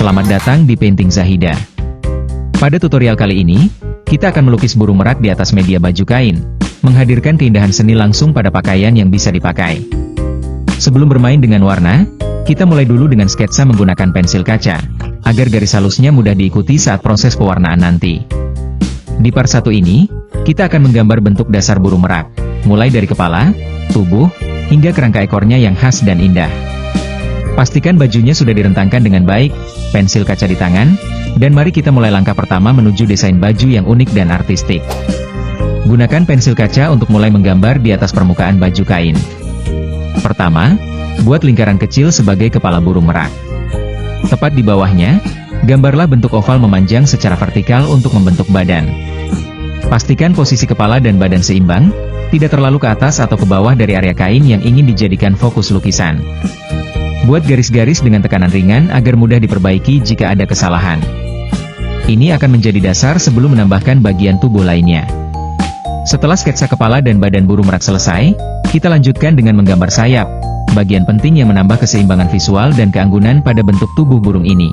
Selamat datang di Painting Zahida. Pada tutorial kali ini, kita akan melukis burung merak di atas media baju kain, menghadirkan keindahan seni langsung pada pakaian yang bisa dipakai. Sebelum bermain dengan warna, kita mulai dulu dengan sketsa menggunakan pensil kaca, agar garis halusnya mudah diikuti saat proses pewarnaan nanti. Di part 1 ini, kita akan menggambar bentuk dasar burung merak, mulai dari kepala, tubuh, hingga kerangka ekornya yang khas dan indah. Pastikan bajunya sudah direntangkan dengan baik, pensil kaca di tangan, dan mari kita mulai langkah pertama menuju desain baju yang unik dan artistik. Gunakan pensil kaca untuk mulai menggambar di atas permukaan baju kain. Pertama, buat lingkaran kecil sebagai kepala burung merak. Tepat di bawahnya, gambarlah bentuk oval memanjang secara vertikal untuk membentuk badan. Pastikan posisi kepala dan badan seimbang, tidak terlalu ke atas atau ke bawah dari area kain yang ingin dijadikan fokus lukisan. Buat garis-garis dengan tekanan ringan agar mudah diperbaiki jika ada kesalahan. Ini akan menjadi dasar sebelum menambahkan bagian tubuh lainnya. Setelah sketsa kepala dan badan burung merak selesai, kita lanjutkan dengan menggambar sayap, bagian penting yang menambah keseimbangan visual dan keanggunan pada bentuk tubuh burung ini.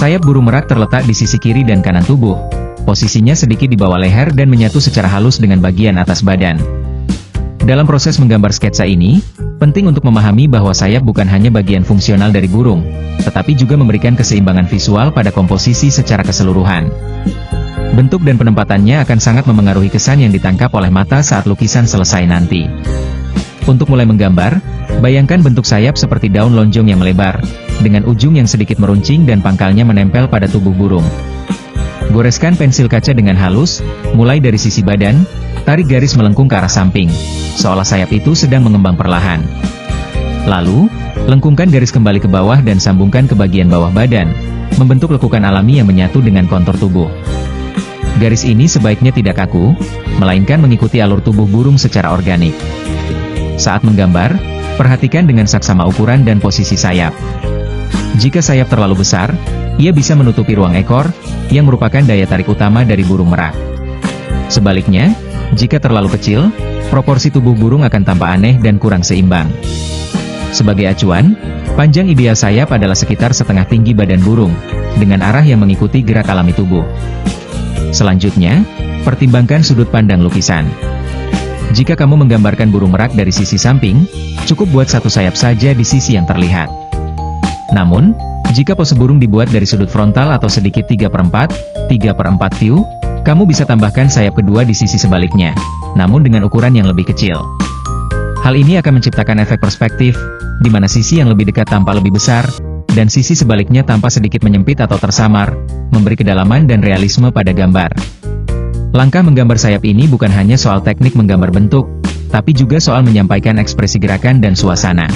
Sayap burung merak terletak di sisi kiri dan kanan tubuh, posisinya sedikit di bawah leher dan menyatu secara halus dengan bagian atas badan. Dalam proses menggambar sketsa ini, penting untuk memahami bahwa sayap bukan hanya bagian fungsional dari burung, tetapi juga memberikan keseimbangan visual pada komposisi secara keseluruhan. Bentuk dan penempatannya akan sangat memengaruhi kesan yang ditangkap oleh mata saat lukisan selesai nanti. Untuk mulai menggambar, bayangkan bentuk sayap seperti daun lonjong yang melebar, dengan ujung yang sedikit meruncing dan pangkalnya menempel pada tubuh burung. Goreskan pensil kaca dengan halus, mulai dari sisi badan, tarik garis melengkung ke arah samping, seolah sayap itu sedang mengembang perlahan. Lalu, lengkungkan garis kembali ke bawah dan sambungkan ke bagian bawah badan, membentuk lekukan alami yang menyatu dengan kontur tubuh. Garis ini sebaiknya tidak kaku, melainkan mengikuti alur tubuh burung secara organik. Saat menggambar, perhatikan dengan saksama ukuran dan posisi sayap. Jika sayap terlalu besar, ia bisa menutupi ruang ekor, yang merupakan daya tarik utama dari burung merak. Sebaliknya, jika terlalu kecil, proporsi tubuh burung akan tampak aneh dan kurang seimbang. Sebagai acuan, panjang ideal sayap adalah sekitar setengah tinggi badan burung, dengan arah yang mengikuti gerak alami tubuh. Selanjutnya, pertimbangkan sudut pandang lukisan. Jika kamu menggambarkan burung merak dari sisi samping, cukup buat satu sayap saja di sisi yang terlihat. Namun, jika pose burung dibuat dari sudut frontal atau sedikit 3/4 view, kamu bisa tambahkan sayap kedua di sisi sebaliknya, namun dengan ukuran yang lebih kecil. Hal ini akan menciptakan efek perspektif, di mana sisi yang lebih dekat tampak lebih besar, dan sisi sebaliknya tampak sedikit menyempit atau tersamar, memberi kedalaman dan realisme pada gambar. Langkah menggambar sayap ini bukan hanya soal teknik menggambar bentuk, tapi juga soal menyampaikan ekspresi gerakan dan suasana.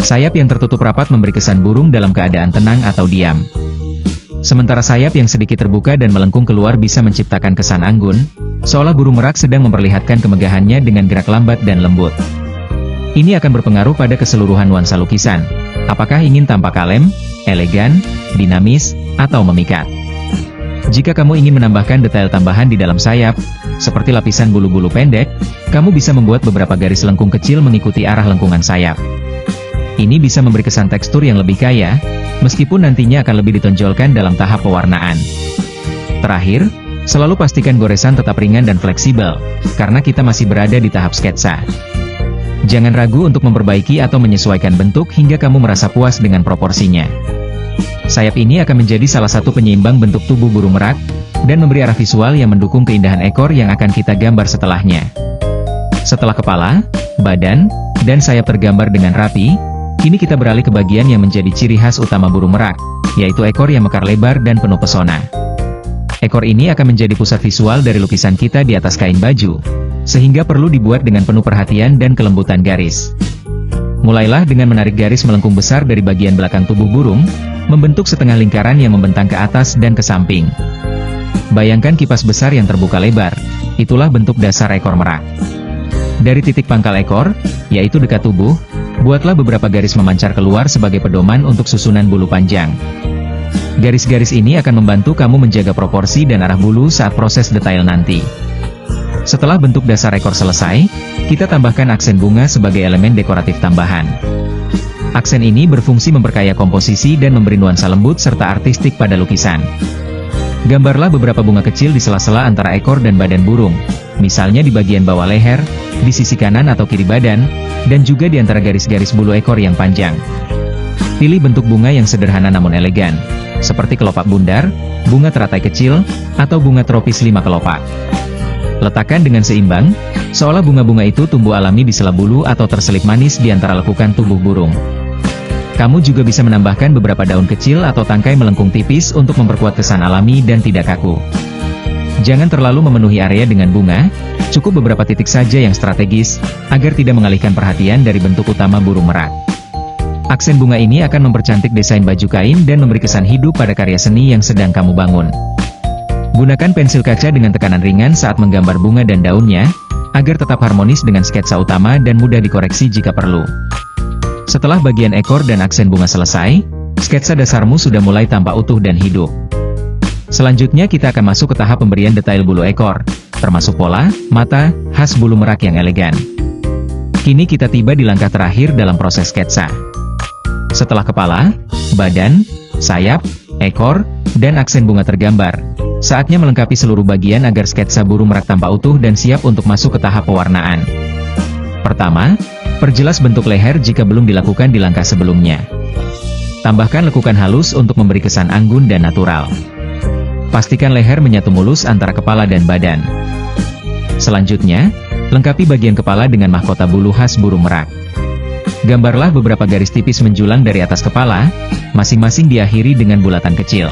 Sayap yang tertutup rapat memberi kesan burung dalam keadaan tenang atau diam. Sementara sayap yang sedikit terbuka dan melengkung keluar bisa menciptakan kesan anggun, seolah burung merak sedang memperlihatkan kemegahannya dengan gerak lambat dan lembut. Ini akan berpengaruh pada keseluruhan nuansa lukisan. Apakah ingin tampak kalem, elegan, dinamis, atau memikat? Jika kamu ingin menambahkan detail tambahan di dalam sayap, seperti lapisan bulu-bulu pendek, kamu bisa membuat beberapa garis lengkung kecil mengikuti arah lengkungan sayap. Ini bisa memberi kesan tekstur yang lebih kaya, meskipun nantinya akan lebih ditonjolkan dalam tahap pewarnaan. Terakhir, selalu pastikan goresan tetap ringan dan fleksibel, karena kita masih berada di tahap sketsa. Jangan ragu untuk memperbaiki atau menyesuaikan bentuk hingga kamu merasa puas dengan proporsinya. Sayap ini akan menjadi salah satu penyeimbang bentuk tubuh burung merak, dan memberi arah visual yang mendukung keindahan ekor yang akan kita gambar setelahnya. Setelah kepala, badan, dan sayap tergambar dengan rapi, kini kita beralih ke bagian yang menjadi ciri khas utama burung merak, yaitu ekor yang mekar lebar dan penuh pesona. Ekor ini akan menjadi pusat visual dari lukisan kita di atas kain baju, sehingga perlu dibuat dengan penuh perhatian dan kelembutan garis. Mulailah dengan menarik garis melengkung besar dari bagian belakang tubuh burung, membentuk setengah lingkaran yang membentang ke atas dan ke samping. Bayangkan kipas besar yang terbuka lebar, itulah bentuk dasar ekor merak. Dari titik pangkal ekor, yaitu dekat tubuh, buatlah beberapa garis memancar keluar sebagai pedoman untuk susunan bulu panjang. Garis-garis ini akan membantu kamu menjaga proporsi dan arah bulu saat proses detail nanti. Setelah bentuk dasar ekor selesai, kita tambahkan aksen bunga sebagai elemen dekoratif tambahan. Aksen ini berfungsi memperkaya komposisi dan memberi nuansa lembut serta artistik pada lukisan. Gambarlah beberapa bunga kecil di sela-sela antara ekor dan badan burung, misalnya di bagian bawah leher, di sisi kanan atau kiri badan, dan juga di antara garis-garis bulu ekor yang panjang. Pilih bentuk bunga yang sederhana namun elegan, seperti kelopak bundar, bunga teratai kecil, atau bunga tropis 5 kelopak. Letakkan dengan seimbang, seolah bunga-bunga itu tumbuh alami di sela bulu atau terselip manis di antara lekukan tubuh burung. Kamu juga bisa menambahkan beberapa daun kecil atau tangkai melengkung tipis untuk memperkuat kesan alami dan tidak kaku. Jangan terlalu memenuhi area dengan bunga, cukup beberapa titik saja yang strategis, agar tidak mengalihkan perhatian dari bentuk utama burung merak. Aksen bunga ini akan mempercantik desain baju kain dan memberi kesan hidup pada karya seni yang sedang kamu bangun. Gunakan pensil kaca dengan tekanan ringan saat menggambar bunga dan daunnya, agar tetap harmonis dengan sketsa utama dan mudah dikoreksi jika perlu. Setelah bagian ekor dan aksen bunga selesai, sketsa dasarmu sudah mulai tampak utuh dan hidup. Selanjutnya kita akan masuk ke tahap pemberian detail bulu ekor, termasuk pola, mata, khas bulu merak yang elegan. Kini kita tiba di langkah terakhir dalam proses sketsa. Setelah kepala, badan, sayap, ekor, dan aksen bunga tergambar, saatnya melengkapi seluruh bagian agar sketsa burung merak tampak utuh dan siap untuk masuk ke tahap pewarnaan. Pertama, perjelas bentuk leher jika belum dilakukan di langkah sebelumnya. Tambahkan lekukan halus untuk memberi kesan anggun dan natural. Pastikan leher menyatu mulus antara kepala dan badan. Selanjutnya, lengkapi bagian kepala dengan mahkota bulu khas burung merak. Gambarlah beberapa garis tipis menjulang dari atas kepala, masing-masing diakhiri dengan bulatan kecil.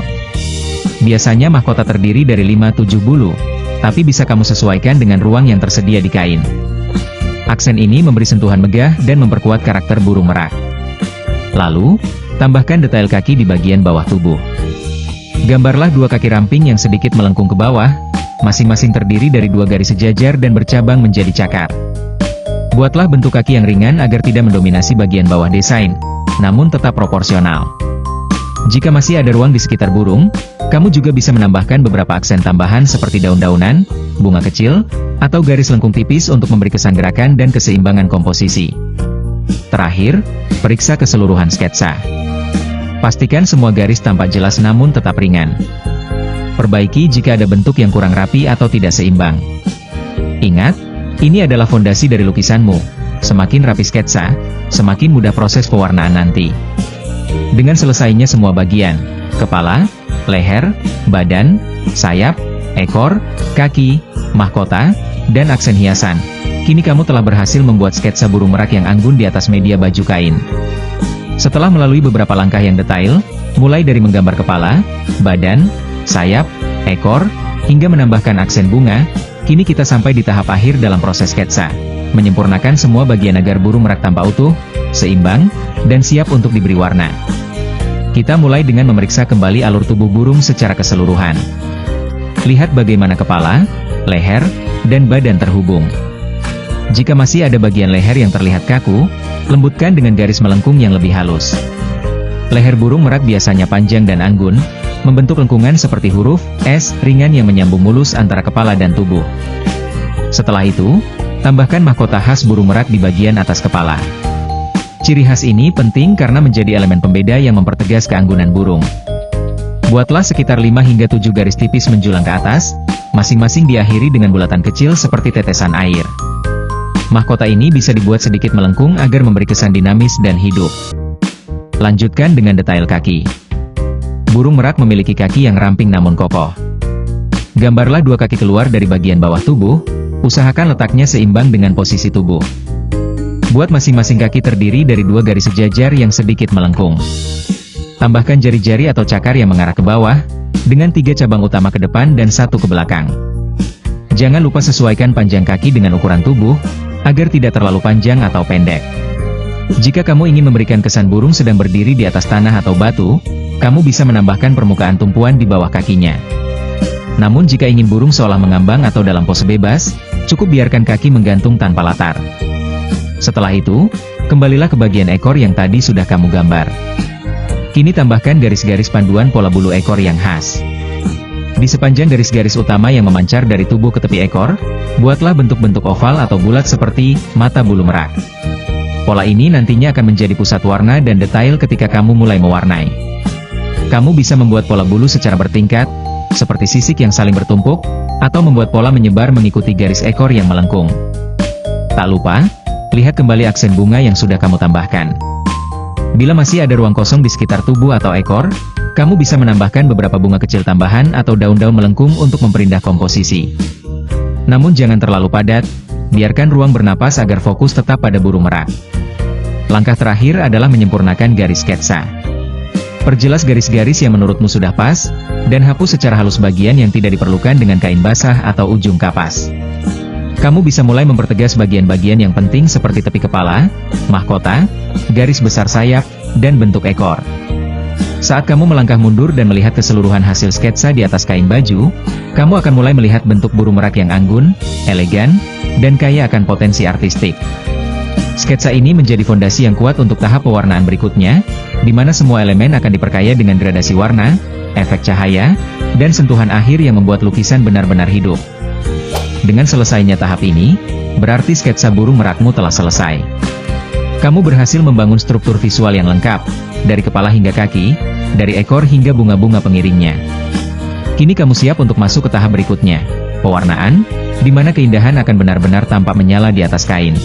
Biasanya mahkota terdiri dari 5-7 bulu, tapi bisa kamu sesuaikan dengan ruang yang tersedia di kain. Aksen ini memberi sentuhan megah dan memperkuat karakter burung merak. Lalu, tambahkan detail kaki di bagian bawah tubuh. Gambarlah 2 kaki ramping yang sedikit melengkung ke bawah, masing-masing terdiri dari 2 garis sejajar dan bercabang menjadi cakar. Buatlah bentuk kaki yang ringan agar tidak mendominasi bagian bawah desain, namun tetap proporsional. Jika masih ada ruang di sekitar burung, kamu juga bisa menambahkan beberapa aksen tambahan seperti daun-daunan, bunga kecil, atau garis lengkung tipis untuk memberi kesan gerakan dan keseimbangan komposisi. Terakhir, periksa keseluruhan sketsa. Pastikan semua garis tampak jelas namun tetap ringan. Perbaiki jika ada bentuk yang kurang rapi atau tidak seimbang. Ingat, ini adalah fondasi dari lukisanmu. Semakin rapi sketsa, semakin mudah proses pewarnaan nanti. Dengan selesainya semua bagian, kepala, leher, badan, sayap, ekor, kaki, mahkota, dan aksen hiasan, kini kamu telah berhasil membuat sketsa burung merak yang anggun di atas media baju kain. Setelah melalui beberapa langkah yang detail, mulai dari menggambar kepala, badan, sayap, ekor, hingga menambahkan aksen bunga, kini kita sampai di tahap akhir dalam proses sketsa, menyempurnakan semua bagian agar burung merak tampak utuh, seimbang, dan siap untuk diberi warna. Kita mulai dengan memeriksa kembali alur tubuh burung secara keseluruhan. Lihat bagaimana kepala, leher, dan badan terhubung. Jika masih ada bagian leher yang terlihat kaku, lembutkan dengan garis melengkung yang lebih halus. Leher burung merak biasanya panjang dan anggun, membentuk lengkungan seperti huruf S ringan yang menyambung mulus antara kepala dan tubuh. Setelah itu, tambahkan mahkota khas burung merak di bagian atas kepala. Ciri khas ini penting karena menjadi elemen pembeda yang mempertegas keanggunan burung. Buatlah sekitar 5 hingga 7 garis tipis menjulang ke atas, masing-masing diakhiri dengan bulatan kecil seperti tetesan air. Mahkota ini bisa dibuat sedikit melengkung agar memberi kesan dinamis dan hidup. Lanjutkan dengan detail kaki. Burung merak memiliki kaki yang ramping namun kokoh. Gambarlah 2 kaki keluar dari bagian bawah tubuh, usahakan letaknya seimbang dengan posisi tubuh. Buat masing-masing kaki terdiri dari 2 garis sejajar yang sedikit melengkung. Tambahkan jari-jari atau cakar yang mengarah ke bawah, dengan 3 cabang utama ke depan dan 1 ke belakang. Jangan lupa sesuaikan panjang kaki dengan ukuran tubuh, agar tidak terlalu panjang atau pendek. Jika kamu ingin memberikan kesan burung sedang berdiri di atas tanah atau batu, kamu bisa menambahkan permukaan tumpuan di bawah kakinya. Namun jika ingin burung seolah mengambang atau dalam pose bebas, cukup biarkan kaki menggantung tanpa latar. Setelah itu, kembalilah ke bagian ekor yang tadi sudah kamu gambar. Kini tambahkan garis-garis panduan pola bulu ekor yang khas. Di sepanjang garis-garis utama yang memancar dari tubuh ke tepi ekor, buatlah bentuk-bentuk oval atau bulat seperti mata bulu merak. Pola ini nantinya akan menjadi pusat warna dan detail ketika kamu mulai mewarnai. Kamu bisa membuat pola bulu secara bertingkat, seperti sisik yang saling bertumpuk, atau membuat pola menyebar mengikuti garis ekor yang melengkung. Tak lupa, lihat kembali aksen bunga yang sudah kamu tambahkan. Bila masih ada ruang kosong di sekitar tubuh atau ekor, kamu bisa menambahkan beberapa bunga kecil tambahan atau daun-daun melengkung untuk memperindah komposisi. Namun jangan terlalu padat, biarkan ruang bernapas agar fokus tetap pada burung merak. Langkah terakhir adalah menyempurnakan garis sketsa. Perjelas garis-garis yang menurutmu sudah pas, dan hapus secara halus bagian yang tidak diperlukan dengan kain basah atau ujung kapas. Kamu bisa mulai mempertegas bagian-bagian yang penting seperti tepi kepala, mahkota, garis besar sayap, dan bentuk ekor. Saat kamu melangkah mundur dan melihat keseluruhan hasil sketsa di atas kain baju, kamu akan mulai melihat bentuk burung merak yang anggun, elegan, dan kaya akan potensi artistik. Sketsa ini menjadi fondasi yang kuat untuk tahap pewarnaan berikutnya, di mana semua elemen akan diperkaya dengan gradasi warna, efek cahaya, dan sentuhan akhir yang membuat lukisan benar-benar hidup. Dengan selesainya tahap ini, berarti sketsa burung merakmu telah selesai. Kamu berhasil membangun struktur visual yang lengkap, dari kepala hingga kaki, dari ekor hingga bunga-bunga pengiringnya. Kini kamu siap untuk masuk ke tahap berikutnya, pewarnaan, di mana keindahan akan benar-benar tampak menyala di atas kain.